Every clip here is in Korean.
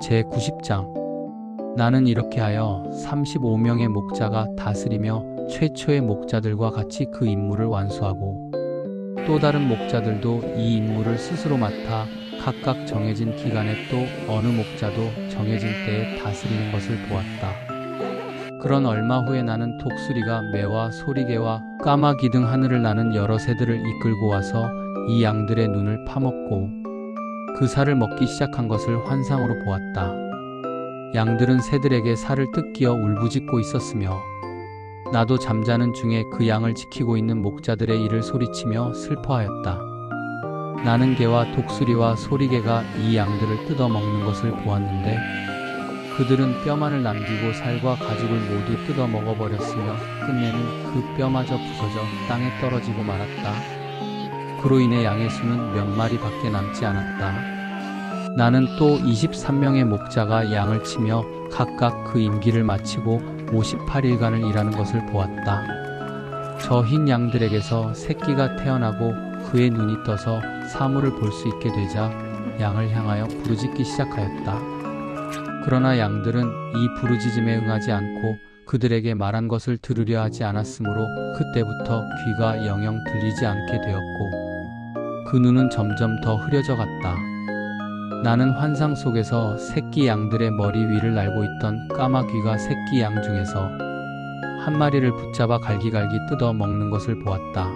제90장 나는 이렇게 하여 35명의 목자가 다스리며 최초의 목자들과 같이 그 임무를 완수하고 또 다른 목자들도 이 임무를 스스로 맡아 각각 정해진 기간에 또 어느 목자도 정해진 때에 다스리는 것을 보았다. 그런 얼마 후에 나는 독수리가 매와 소리개와 까마귀 등 하늘을 나는 여러 새들을 이끌고 와서 이 양들의 눈을 파먹고 그 살을 먹기 시작한 것을 환상으로 보았다. 양들은 새들에게 살을 뜯기어 울부짖고 있었으며 나도 잠자는 중에 그 양을 지키고 있는 목자들의 이를 소리치며 슬퍼하였다. 나는 개와 독수리와 소리개가 이 양들을 뜯어먹는 것을 보았는데 그들은 뼈만을 남기고 살과 가죽을 모두 뜯어 먹어버렸으며 끝내는 그 뼈마저 부서져 땅에 떨어지고 말았다. 그로 인해 양의 수는 몇 마리밖에 남지 않았다. 나는 또 23명의 목자가 양을 치며 각각 그 임기를 마치고 58일간을 일하는 것을 보았다. 저 흰 양들에게서 새끼가 태어나고 그의 눈이 떠서 사물을 볼 수 있게 되자 양을 향하여 부르짖기 시작하였다. 그러나 양들은 이 부르짖음에 응하지 않고 그들에게 말한 것을 들으려 하지 않았으므로 그때부터 귀가 영영 들리지 않게 되었고 그 눈은 점점 더 흐려져 갔다. 나는 환상 속에서 새끼 양들의 머리 위를 날고 있던 까마귀가 새끼 양 중에서 한 마리를 붙잡아 갈기갈기 뜯어 먹는 것을 보았다.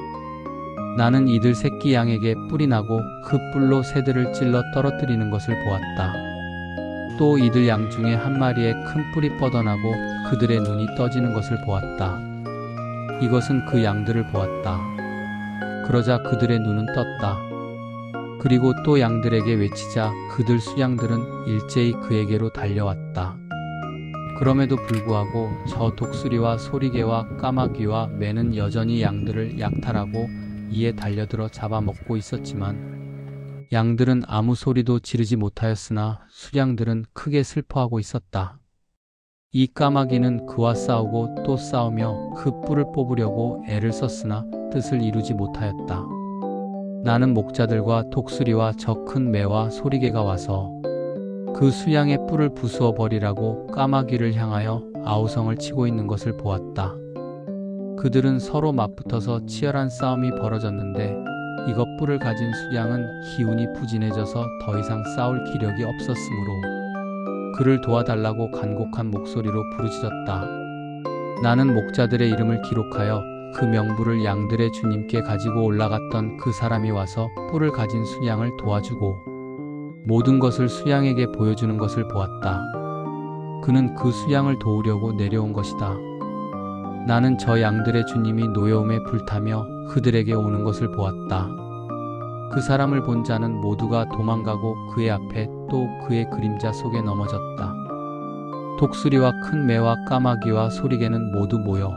나는 이들 새끼 양에게 뿔이 나고 그 뿔로 새들을 찔러 떨어뜨리는 것을 보았다. 또 이들 양 중에 한 마리의 큰 뿔이 뻗어나고 그들의 눈이 떠지는 것을 보았다. 이것은 그 양들을 보았다. 그러자 그들의 눈은 떴다. 그리고 또 양들에게 외치자 그들 수양들은 일제히 그에게로 달려왔다. 그럼에도 불구하고 저 독수리와 소리개와 까마귀와 매는 여전히 양들을 약탈하고 이에 달려들어 잡아먹고 있었지만 양들은 아무 소리도 지르지 못하였으나 수양들은 크게 슬퍼하고 있었다. 이 까마귀는 그와 싸우고 또 싸우며 그 뿔을 뽑으려고 애를 썼으나 뜻을 이루지 못하였다. 나는 목자들과 독수리와 저 큰 매와 소리개가 와서 그 수양의 뿔을 부수어 버리라고 까마귀를 향하여 아우성을 치고 있는 것을 보았다. 그들은 서로 맞붙어서 치열한 싸움이 벌어졌는데 이것 뿔을 가진 수양은 기운이 부진해져서 더 이상 싸울 기력이 없었으므로 그를 도와달라고 간곡한 목소리로 부르짖었다. 나는 목자들의 이름을 기록하여 그 명부를 양들의 주님께 가지고 올라갔던 그 사람이 와서 뿔을 가진 수양을 도와주고 모든 것을 수양에게 보여주는 것을 보았다. 그는 그 수양을 도우려고 내려온 것이다. 나는 저 양들의 주님이 노여움에 불타며 그들에게 오는 것을 보았다. 그 사람을 본 자는 모두가 도망가고 그의 앞에 또 그의 그림자 속에 넘어졌다. 독수리와 큰 매와 까마귀와 소리개는 모두 모여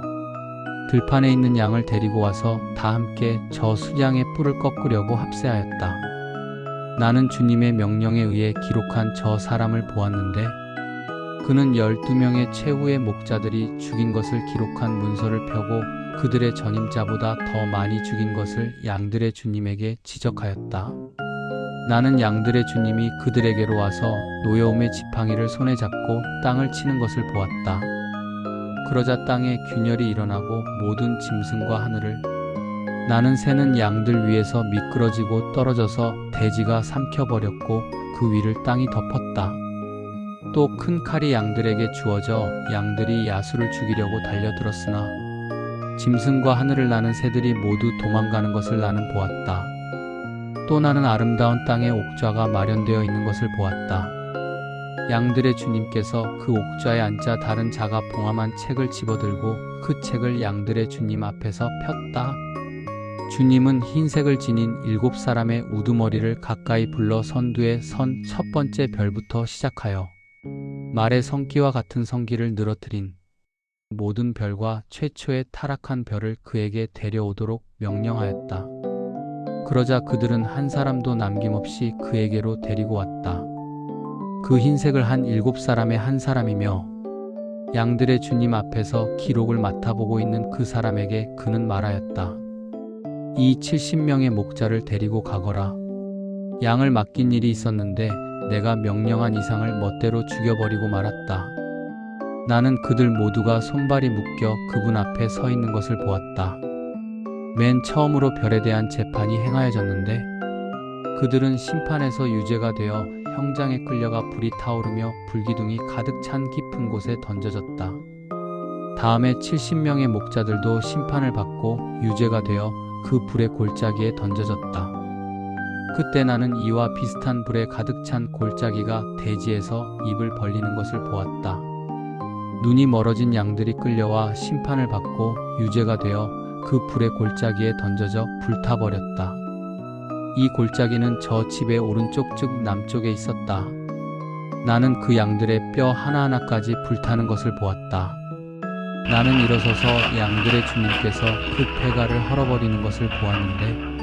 들판에 있는 양을 데리고 와서 다 함께 저 수양의 뿔을 꺾으려고 합세하였다. 나는 주님의 명령에 의해 기록한 저 사람을 보았는데 그는 12명의 최후의 목자들이 죽인 것을 기록한 문서를 펴고 그들의 전임자보다 더 많이 죽인 것을 양들의 주님에게 지적하였다. 나는 양들의 주님이 그들에게로 와서 노여움의 지팡이를 손에 잡고 땅을 치는 것을 보았다. 그러자 땅에 균열이 일어나고 모든 짐승과 하늘을 나는 새는 양들 위에서 미끄러지고 떨어져서 대지가 삼켜버렸고 그 위를 땅이 덮었다. 또 큰 칼이 양들에게 주어져 양들이 야수를 죽이려고 달려들었으나 짐승과 하늘을 나는 새들이 모두 도망가는 것을 나는 보았다. 또 나는 아름다운 땅에 옥좌가 마련되어 있는 것을 보았다. 양들의 주님께서 그 옥좌에 앉아 다른 자가 봉함한 책을 집어들고 그 책을 양들의 주님 앞에서 폈다. 주님은 흰색을 지닌 7사람의 우두머리를 가까이 불러 선두에 선 첫 번째 별부터 시작하여 말의 성기와 같은 성기를 늘어뜨린 모든 별과 최초의 타락한 별을 그에게 데려오도록 명령하였다. 그러자 그들은 한 사람도 남김없이 그에게로 데리고 왔다. 그 흰색을 한 7사람의 한 사람이며 양들의 주님 앞에서 기록을 맡아보고 있는 그 사람에게 그는 말하였다. 이 70명의 목자를 데리고 가거라. 양을 맡긴 일이 있었는데 내가 명령한 이상을 멋대로 죽여버리고 말았다. 나는 그들 모두가 손발이 묶여 그분 앞에 서 있는 것을 보았다. 맨 처음으로 별에 대한 재판이 행하여졌는데 그들은 심판에서 유죄가 되어 형장에 끌려가 불이 타오르며 불기둥이 가득 찬 깊은 곳에 던져졌다. 다음에 70명의 목자들도 심판을 받고 유죄가 되어 그 불의 골짜기에 던져졌다. 그때 나는 이와 비슷한 불에 가득 찬 골짜기가 대지에서 입을 벌리는 것을 보았다. 눈이 멀어진 양들이 끌려와 심판을 받고 유죄가 되어 그 불의 골짜기에 던져져 불타버렸다. 이 골짜기는 저 집의 오른쪽 즉 남쪽에 있었다. 나는 그 양들의 뼈 하나하나까지 불타는 것을 보았다. 나는 일어서서 양들의 주님께서 그 폐가를 헐어버리는 것을 보았는데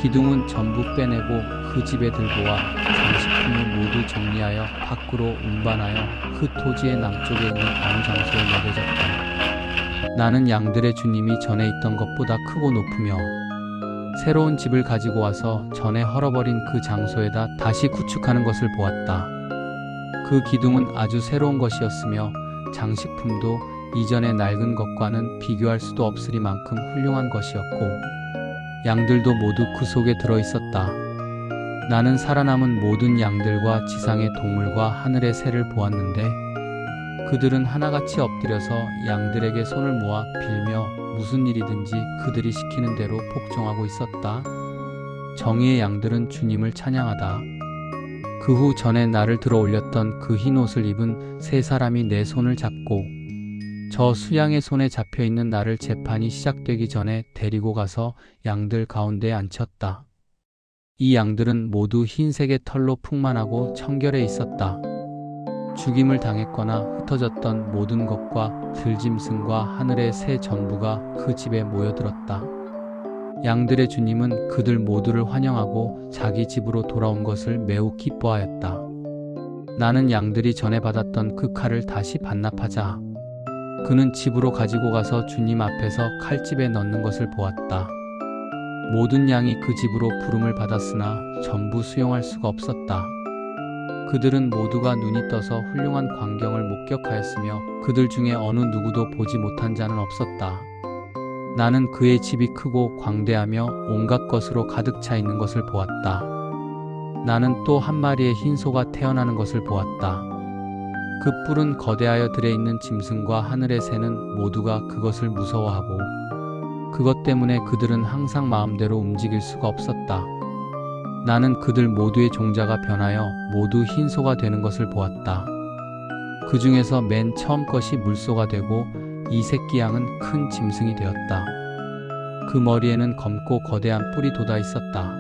기둥은 전부 빼내고 그 집의 들보와 장식품을 모두 정리하여 밖으로 운반하여 그 토지의 남쪽에 있는 어느 장소에 내려졌다. 나는 양들의 주님이 전에 있던 것보다 크고 높으며 새로운 집을 가지고 와서 전에 헐어버린 그 장소에다 다시 구축하는 것을 보았다. 그 기둥은 아주 새로운 것이었으며 장식품도 이전의 낡은 것과는 비교할 수도 없으리만큼 훌륭한 것이었고 양들도 모두 그 속에 들어 있었다. 나는 살아남은 모든 양들과 지상의 동물과 하늘의 새를 보았는데 그들은 하나같이 엎드려서 양들에게 손을 모아 빌며 무슨 일이든지 그들이 시키는 대로 복종하고 있었다. 정의의 양들은 주님을 찬양하다. 그 후 전에 나를 들어 올렸던 그 흰 옷을 입은 세 사람이 내 손을 잡고 저 수양의 손에 잡혀있는 나를 재판이 시작되기 전에 데리고 가서 양들 가운데에 앉혔다. 이 양들은 모두 흰색의 털로 풍만하고 청결해 있었다. 죽임을 당했거나 흩어졌던 모든 것과 들짐승과 하늘의 새 전부가 그 집에 모여들었다. 양들의 주님은 그들 모두를 환영하고 자기 집으로 돌아온 것을 매우 기뻐하였다. 나는 양들이 전에 받았던 그 칼을 다시 반납하자 그는 집으로 가지고 가서 주님 앞에서 칼집에 넣는 것을 보았다. 모든 양이 그 집으로 부름을 받았으나 전부 수용할 수가 없었다. 그들은 모두가 눈이 떠서 훌륭한 광경을 목격하였으며 그들 중에 어느 누구도 보지 못한 자는 없었다. 나는 그의 집이 크고 광대하며 온갖 것으로 가득 차 있는 것을 보았다. 나는 또 한 마리의 흰 소가 태어나는 것을 보았다. 그 뿔은 거대하여 들에 있는 짐승과 하늘의 새는 모두가 그것을 무서워하고 그것 때문에 그들은 항상 마음대로 움직일 수가 없었다. 나는 그들 모두의 종자가 변하여 모두 흰 소가 되는 것을 보았다. 그 중에서 맨 처음 것이 물소가 되고 이 새끼 양은 큰 짐승이 되었다. 그 머리에는 검고 거대한 뿔이 돋아 있었다.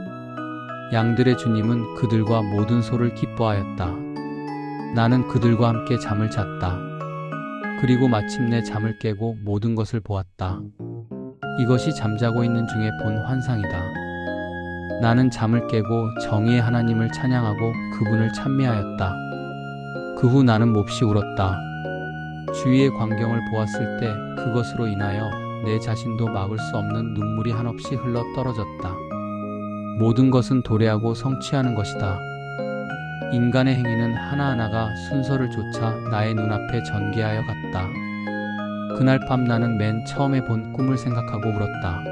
양들의 주님은 그들과 모든 소를 기뻐하였다. 나는 그들과 함께 잠을 잤다. 그리고 마침내 잠을 깨고 모든 것을 보았다. 이것이 잠자고 있는 중에 본 환상이다. 나는 잠을 깨고 정의의 하나님을 찬양하고 그분을 찬미하였다. 그 후 나는 몹시 울었다. 주위의 광경을 보았을 때 그것으로 인하여 내 자신도 막을 수 없는 눈물이 한없이 흘러 떨어졌다. 모든 것은 도래하고 성취하는 것이다. 인간의 행위는 하나하나가 순서를 좇아 나의 눈앞에 전개하여 갔다. 그날 밤 나는 맨 처음에 본 꿈을 생각하고 울었다.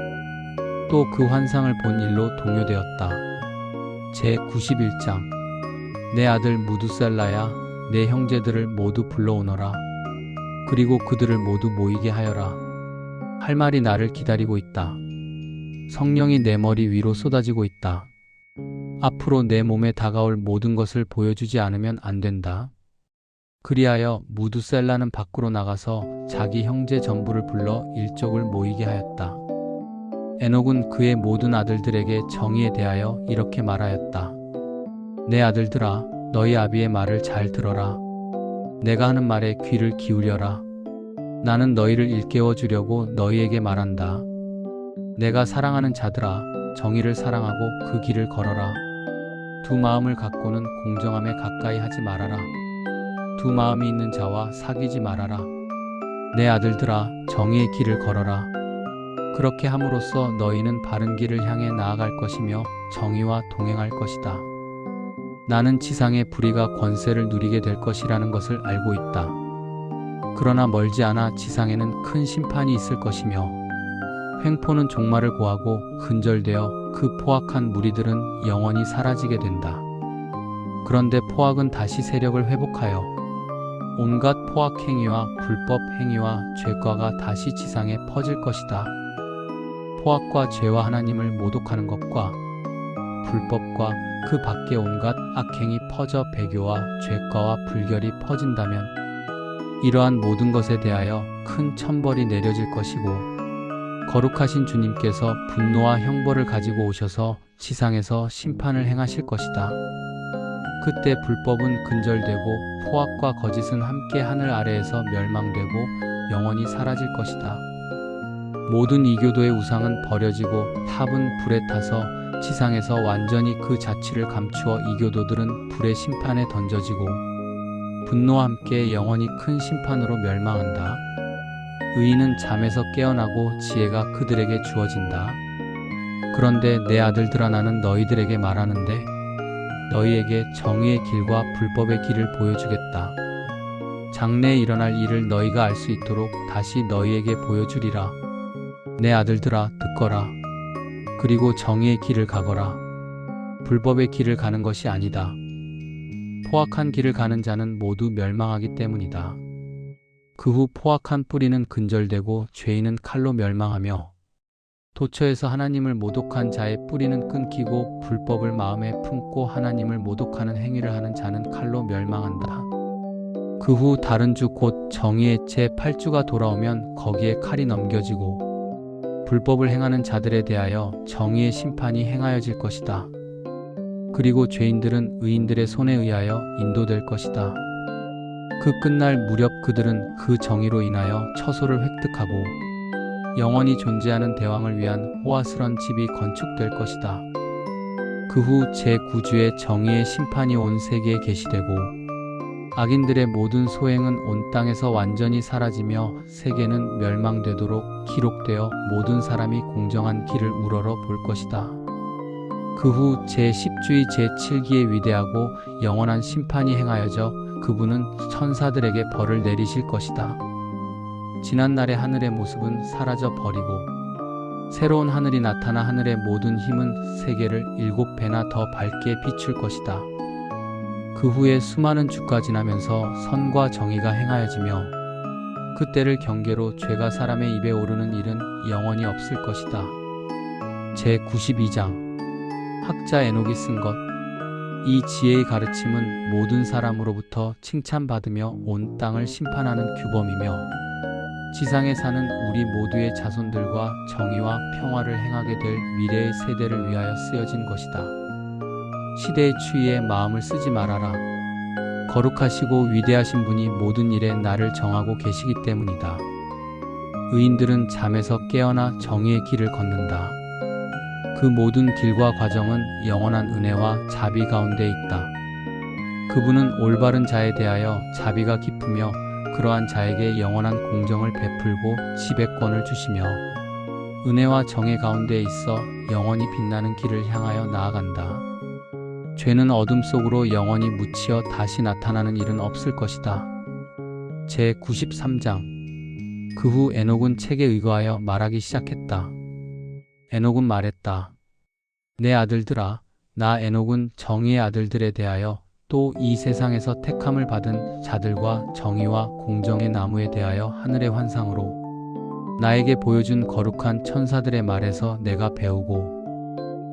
또 그 환상을 본 일로 동요되었다. 제91장 내 아들 무두셀라야 내 형제들을 모두 불러오너라. 그리고 그들을 모두 모이게 하여라. 할 말이 나를 기다리고 있다. 성령이 내 머리 위로 쏟아지고 있다. 앞으로 내 몸에 다가올 모든 것을 보여주지 않으면 안 된다. 그리하여 무두셀라는 밖으로 나가서 자기 형제 전부를 불러 일족을 모이게 하였다. 에녹은 그의 모든 아들들에게 정의에 대하여 이렇게 말하였다. 내 아들들아, 너희 아비의 말을 잘 들어라. 내가 하는 말에 귀를 기울여라. 나는 너희를 일깨워 주려고 너희에게 말한다. 내가 사랑하는 자들아, 정의를 사랑하고 그 길을 걸어라. 두 마음을 갖고는 공정함에 가까이 하지 말아라. 두 마음이 있는 자와 사귀지 말아라. 내 아들들아, 정의의 길을 걸어라. 그렇게 함으로써 너희는 바른 길을 향해 나아갈 것이며 정의와 동행할 것이다. 나는 지상의 불의가 권세를 누리게 될 것이라는 것을 알고 있다. 그러나 멀지 않아 지상에는 큰 심판이 있을 것이며 횡포는 종말을 고하고 근절되어 그 포악한 무리들은 영원히 사라지게 된다. 그런데 포악은 다시 세력을 회복하여 온갖 포악 행위와 불법 행위와 죄과가 다시 지상에 퍼질 것이다. 포악과 죄와 하나님을 모독하는 것과 불법과 그 밖에 온갖 악행이 퍼져 배교와 죄과와 불결이 퍼진다면 이러한 모든 것에 대하여 큰 천벌이 내려질 것이고 거룩하신 주님께서 분노와 형벌을 가지고 오셔서 지상에서 심판을 행하실 것이다. 그때 불법은 근절되고 포악과 거짓은 함께 하늘 아래에서 멸망되고 영원히 사라질 것이다. 모든 이교도의 우상은 버려지고 탑은 불에 타서 지상에서 완전히 그 자취를 감추어 이교도들은 불의 심판에 던져지고 분노와 함께 영원히 큰 심판으로 멸망한다. 의인은 잠에서 깨어나고 지혜가 그들에게 주어진다. 그런데 내 아들들아, 나는 너희들에게 말하는데 너희에게 정의의 길과 불법의 길을 보여주겠다. 장래에 일어날 일을 너희가 알 수 있도록 다시 너희에게 보여주리라. 내 아들들아, 듣거라. 그리고 정의의 길을 가거라. 불법의 길을 가는 것이 아니다. 포악한 길을 가는 자는 모두 멸망하기 때문이다. 그 후 포악한 뿌리는 근절되고 죄인은 칼로 멸망하며 도처에서 하나님을 모독한 자의 뿌리는 끊기고 불법을 마음에 품고 하나님을 모독하는 행위를 하는 자는 칼로 멸망한다. 그 후 다른 주 곧 정의의 제8주가 돌아오면 거기에 칼이 넘겨지고 불법을 행하는 자들에 대하여 정의의 심판이 행하여질 것이다. 그리고 죄인들은 의인들의 손에 의하여 인도될 것이다. 그 끝날 무렵 그들은 그 정의로 인하여 처소를 획득하고 영원히 존재하는 대왕을 위한 호화스런 집이 건축될 것이다. 그 후 제9주의 정의의 심판이 온 세계에 계시되고 악인들의 모든 소행은 온 땅에서 완전히 사라지며 세계는 멸망되도록 기록되어 모든 사람이 공정한 길을 우러러 볼 것이다. 그 후 제10주의 제7기에 위대하고 영원한 심판이 행하여져 그분은 천사들에게 벌을 내리실 것이다. 지난날의 하늘의 모습은 사라져 버리고 새로운 하늘이 나타나 하늘의 모든 힘은 세계를 7배나 더 밝게 비출 것이다. 그 후에 수많은 주가 지나면서 선과 정의가 행하여지며 그때를 경계로 죄가 사람의 입에 오르는 일은 영원히 없을 것이다. 제92장 학자 에녹이 쓴 것. 이 지혜의 가르침은 모든 사람으로부터 칭찬받으며 온 땅을 심판하는 규범이며 지상에 사는 우리 모두의 자손들과 정의와 평화를 행하게 될 미래의 세대를 위하여 쓰여진 것이다. 시대의 추위에 마음을 쓰지 말아라. 거룩하시고 위대하신 분이 모든 일에 나를 정하고 계시기 때문이다. 의인들은 잠에서 깨어나 정의의 길을 걷는다. 그 모든 길과 과정은 영원한 은혜와 자비 가운데 있다. 그분은 올바른 자에 대하여 자비가 깊으며 그러한 자에게 영원한 공정을 베풀고 지배권을 주시며 은혜와 정의 가운데 있어 영원히 빛나는 길을 향하여 나아간다. 죄는 어둠 속으로 영원히 묻히어 다시 나타나는 일은 없을 것이다. 제93장 그 후 에녹은 책에 의거하여 말하기 시작했다. 에녹은 말했다. 내 아들들아, 나 에녹은 정의의 아들들에 대하여 또 이 세상에서 택함을 받은 자들과 정의와 공정의 나무에 대하여 하늘의 환상으로 나에게 보여준 거룩한 천사들의 말에서 내가 배우고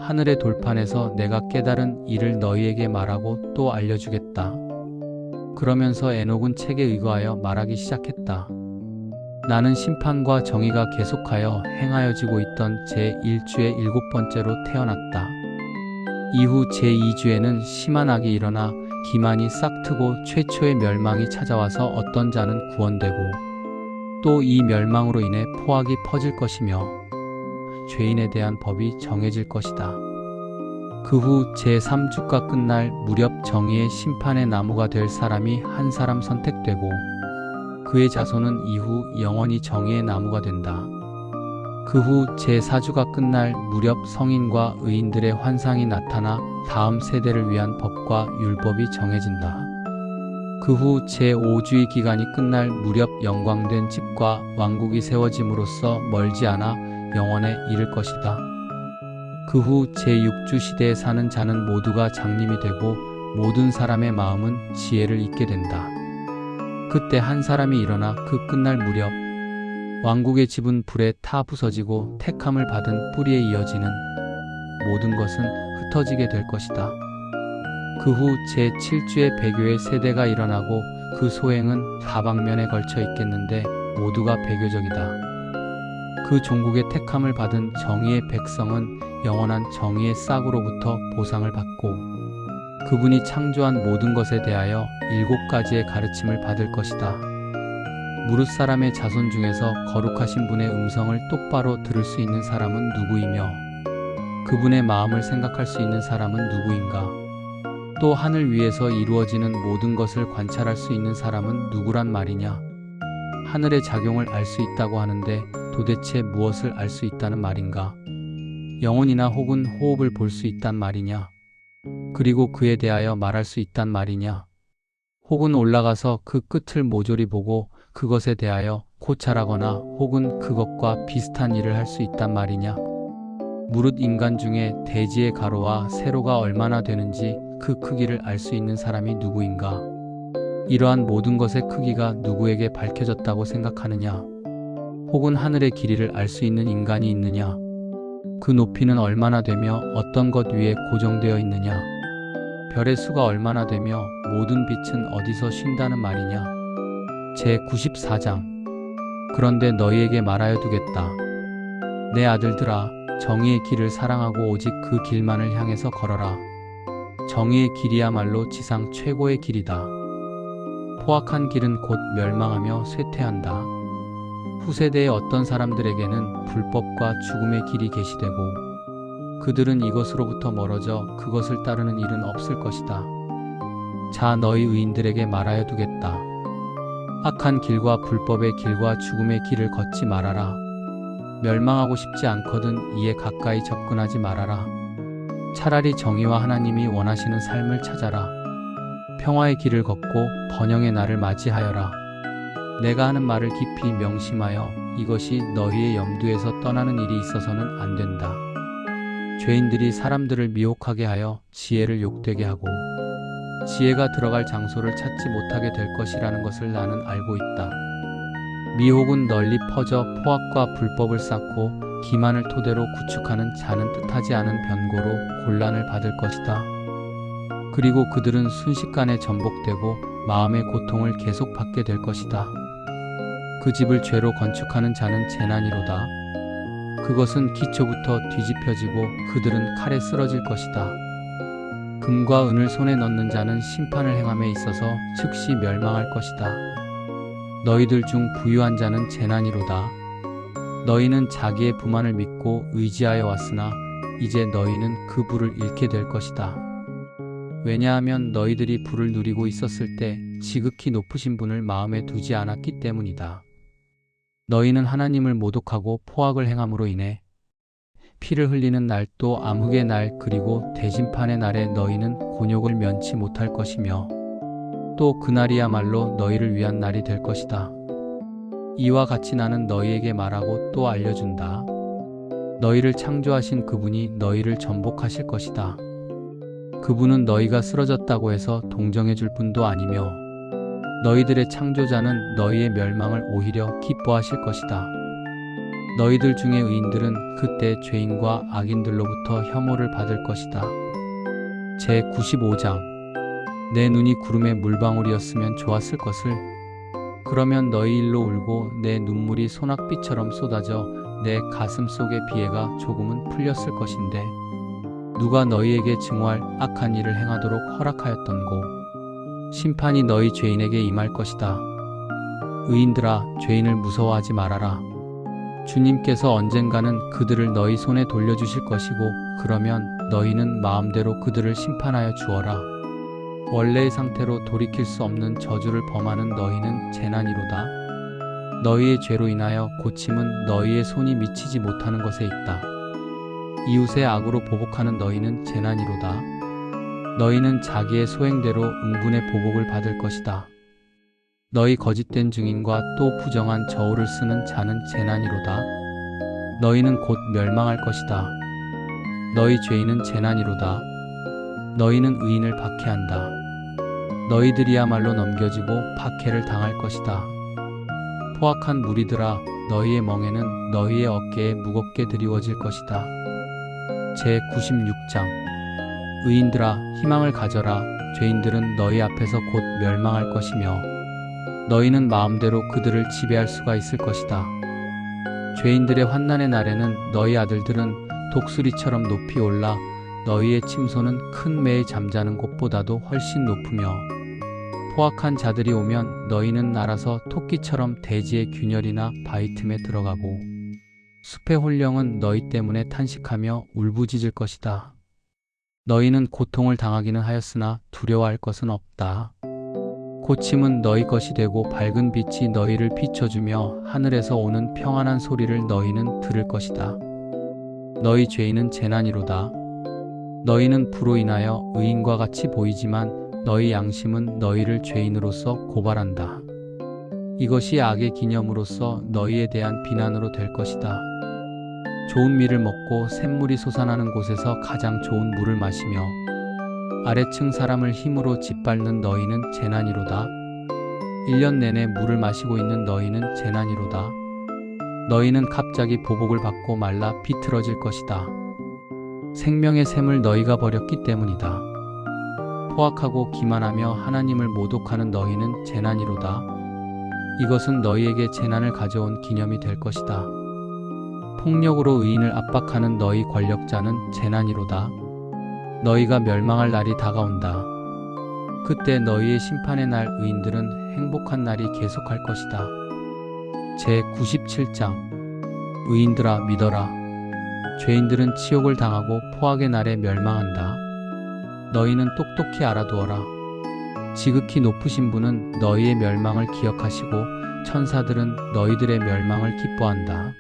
하늘의 돌판에서 내가 깨달은 일을 너희에게 말하고 또 알려주겠다. 그러면서 에녹은 책에 의거하여 말하기 시작했다. 나는 심판과 정의가 계속하여 행하여지고 있던 제1주의 7번째로 태어났다. 이후 제2주에는 심한 악이 일어나 기만이 싹트고 최초의 멸망이 찾아와서 어떤 자는 구원되고 또 이 멸망으로 인해 포악이 퍼질 것이며 죄인에 대한 법이 정해질 것이다. 그 후 제3주가 끝날 무렵 정의의 심판의 나무가 될 사람이 한 사람 선택되고 그의 자손은 이후 영원히 정의의 나무가 된다. 그 후 제4주가 끝날 무렵 성인과 의인들의 환상이 나타나 다음 세대를 위한 법과 율법이 정해진다. 그 후 제5주의 기간이 끝날 무렵 영광된 집과 왕국이 세워짐으로써 멀지 않아 영원에 이를 것이다. 그 후 제6주 시대에 사는 자는 모두가 장님이 되고 모든 사람의 마음은 지혜를 잊게 된다. 그때 한 사람이 일어나 그 끝날 무렵 왕국의 집은 불에 타 부서지고 택함을 받은 뿌리에 이어지는 모든 것은 흩어지게 될 것이다. 그 후 제7주의 배교의 세대가 일어나고 그 소행은 다방면에 걸쳐 있겠는데 모두가 배교적이다. 그 종국의 택함을 받은 정의의 백성은 영원한 정의의 싹으로부터 보상을 받고 그분이 창조한 모든 것에 대하여 7가지의 가르침을 받을 것이다. 무릇 사람의 자손 중에서 거룩하신 분의 음성을 똑바로 들을 수 있는 사람은 누구이며 그분의 마음을 생각할 수 있는 사람은 누구인가? 또 하늘 위에서 이루어지는 모든 것을 관찰할 수 있는 사람은 누구란 말이냐? 하늘의 작용을 알 수 있다고 하는데 도대체 무엇을 알 수 있다는 말인가? 영혼이나 혹은 호흡을 볼 수 있단 말이냐? 그리고 그에 대하여 말할 수 있단 말이냐? 혹은 올라가서 그 끝을 모조리 보고 그것에 대하여 고찰하거나 혹은 그것과 비슷한 일을 할 수 있단 말이냐? 무릇 인간 중에 대지의 가로와 세로가 얼마나 되는지 그 크기를 알 수 있는 사람이 누구인가? 이러한 모든 것의 크기가 누구에게 밝혀졌다고 생각하느냐? 혹은 하늘의 길이를 알 수 있는 인간이 있느냐? 그 높이는 얼마나 되며 어떤 것 위에 고정되어 있느냐? 별의 수가 얼마나 되며 모든 빛은 어디서 쉰다는 말이냐? 제94장. 그런데 너희에게 말하여 두겠다. 내 아들들아, 정의의 길을 사랑하고 오직 그 길만을 향해서 걸어라. 정의의 길이야말로 지상 최고의 길이다. 포악한 길은 곧 멸망하며 쇠퇴한다. 후세대의 어떤 사람들에게는 불법과 죽음의 길이 계시되고 그들은 이것으로부터 멀어져 그것을 따르는 일은 없을 것이다. 자, 너희 의인들에게 말하여 두겠다. 악한 길과 불법의 길과 죽음의 길을 걷지 말아라. 멸망하고 싶지 않거든 이에 가까이 접근하지 말아라. 차라리 정의와 하나님이 원하시는 삶을 찾아라. 평화의 길을 걷고 번영의 날을 맞이하여라. 내가 하는 말을 깊이 명심하여 이것이 너희의 염두에서 떠나는 일이 있어서는 안 된다. 죄인들이 사람들을 미혹하게 하여 지혜를 욕되게 하고 지혜가 들어갈 장소를 찾지 못하게 될 것이라는 것을 나는 알고 있다. 미혹은 널리 퍼져 포악과 불법을 쌓고 기만을 토대로 구축하는 자는 뜻하지 않은 변고로 곤란을 받을 것이다. 그리고 그들은 순식간에 전복되고 마음의 고통을 계속 받게 될 것이다. 그 집을 죄로 건축하는 자는 재난이로다. 그것은 기초부터 뒤집혀지고 그들은 칼에 쓰러질 것이다. 금과 은을 손에 넣는 자는 심판을 행함에 있어서 즉시 멸망할 것이다. 너희들 중 부유한 자는 재난이로다. 너희는 자기의 부만을 믿고 의지하여 왔으나 이제 너희는 그 부를 잃게 될 것이다. 왜냐하면 너희들이 부를 누리고 있었을 때 지극히 높으신 분을 마음에 두지 않았기 때문이다. 너희는 하나님을 모독하고 포악을 행함으로 인해 피를 흘리는 날 또 암흑의 날 그리고 대심판의 날에 너희는 곤욕을 면치 못할 것이며 또 그날이야말로 너희를 위한 날이 될 것이다. 이와 같이 나는 너희에게 말하고 또 알려준다. 너희를 창조하신 그분이 너희를 전복하실 것이다. 그분은 너희가 쓰러졌다고 해서 동정해 줄 뿐도 아니며 너희들의 창조자는 너희의 멸망을 오히려 기뻐하실 것이다. 너희들 중에 의인들은 그때 죄인과 악인들로부터 혐오를 받을 것이다. 제95장. 내 눈이 구름의 물방울이었으면 좋았을 것을. 그러면 너희 일로 울고 내 눈물이 소낙비처럼 쏟아져 내 가슴 속의 비애가 조금은 풀렸을 것인데 누가 너희에게 증오할 악한 일을 행하도록 허락하였던고. 심판이 너희 죄인에게 임할 것이다. 의인들아, 죄인을 무서워하지 말아라. 주님께서 언젠가는 그들을 너희 손에 돌려주실 것이고 그러면 너희는 마음대로 그들을 심판하여 주어라. 원래의 상태로 돌이킬 수 없는 저주를 범하는 너희는 재난이로다. 너희의 죄로 인하여 고침은 너희의 손이 미치지 못하는 것에 있다. 이웃의 악으로 보복하는 너희는 재난이로다. 너희는 자기의 소행대로 응분의 보복을 받을 것이다. 너희 거짓된 증인과 또 부정한 저울을 쓰는 자는 재난이로다. 너희는 곧 멸망할 것이다. 너희 죄인은 재난이로다. 너희는 의인을 박해한다. 너희들이야말로 넘겨지고 박해를 당할 것이다. 포악한 무리들아, 너희의 멍에는 너희의 어깨에 무겁게 드리워질 것이다. 제96장. 의인들아, 희망을 가져라. 죄인들은 너희 앞에서 곧 멸망할 것이며 너희는 마음대로 그들을 지배할 수가 있을 것이다. 죄인들의 환난의 날에는 너희 아들들은 독수리처럼 높이 올라 너희의 침소는 큰 매에 잠자는 곳보다도 훨씬 높으며 포악한 자들이 오면 너희는 날아서 토끼처럼 대지의 균열이나 바위 틈에 들어가고 숲의 홀령은 너희 때문에 탄식하며 울부짖을 것이다. 너희는 고통을 당하기는 하였으나 두려워할 것은 없다. 고침은 너희 것이 되고 밝은 빛이 너희를 비춰주며 하늘에서 오는 평안한 소리를 너희는 들을 것이다. 너희 죄인은 재난이로다. 너희는 부로 인하여 의인과 같이 보이지만 너희 양심은 너희를 죄인으로서 고발한다. 이것이 악의 기념으로서 너희에 대한 비난으로 될 것이다. 좋은 밀을 먹고 샘물이 솟아나는 곳에서 가장 좋은 물을 마시며 아래층 사람을 힘으로 짓밟는 너희는 재난이로다. 1년 내내 물을 마시고 있는 너희는 재난이로다. 너희는 갑자기 보복을 받고 말라 비틀어질 것이다. 생명의 샘을 너희가 버렸기 때문이다. 포악하고 기만하며 하나님을 모독하는 너희는 재난이로다. 이것은 너희에게 재난을 가져온 기념이 될 것이다. 폭력으로 의인을 압박하는 너희 권력자는 재난이로다. 너희가 멸망할 날이 다가온다. 그때 너희의 심판의 날 의인들은 행복한 날이 계속할 것이다. 제97장. 의인들아, 믿어라. 죄인들은 치욕을 당하고 포악의 날에 멸망한다. 너희는 똑똑히 알아두어라. 지극히 높으신 분은 너희의 멸망을 기억하시고 천사들은 너희들의 멸망을 기뻐한다.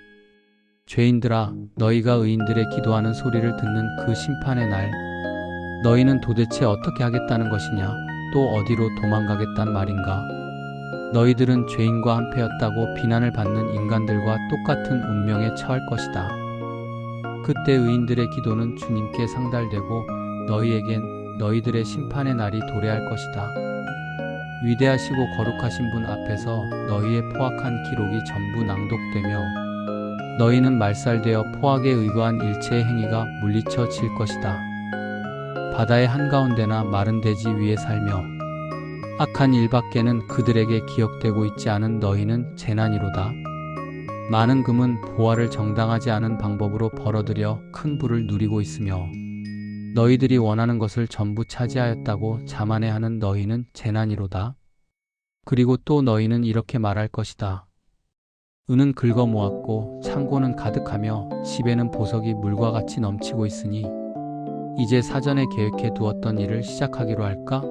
죄인들아, 너희가 의인들의 기도하는 소리를 듣는 그 심판의 날, 너희는 도대체 어떻게 하겠다는 것이냐? 또 어디로 도망가겠단 말인가? 너희들은 죄인과 한패였다고 비난을 받는 인간들과 똑같은 운명에 처할 것이다. 그때 의인들의 기도는 주님께 상달되고 너희에겐 너희들의 심판의 날이 도래할 것이다. 위대하시고 거룩하신 분 앞에서 너희의 포악한 기록이 전부 낭독되며 너희는 말살되어 포악에 의거한 일체의 행위가 물리쳐질 것이다. 바다의 한가운데나 마른 대지 위에 살며 악한 일밖에는 그들에게 기억되고 있지 않은 너희는 재난이로다. 많은 금은 보화를 정당하지 않은 방법으로 벌어들여 큰 부를 누리고 있으며 너희들이 원하는 것을 전부 차지하였다고 자만해하는 너희는 재난이로다. 그리고 또 너희는 이렇게 말할 것이다. 은은 긁어 모았고 창고는 가득하며 집에는 보석이 물과 같이 넘치고 있으니 이제 사전에 계획해 두었던 일을 시작하기로 할까?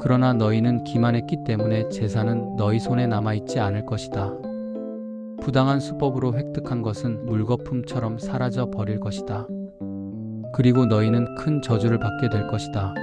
그러나 너희는 기만했기 때문에 재산은 너희 손에 남아있지 않을 것이다. 부당한 수법으로 획득한 것은 물거품처럼 사라져 버릴 것이다. 그리고 너희는 큰 저주를 받게 될 것이다.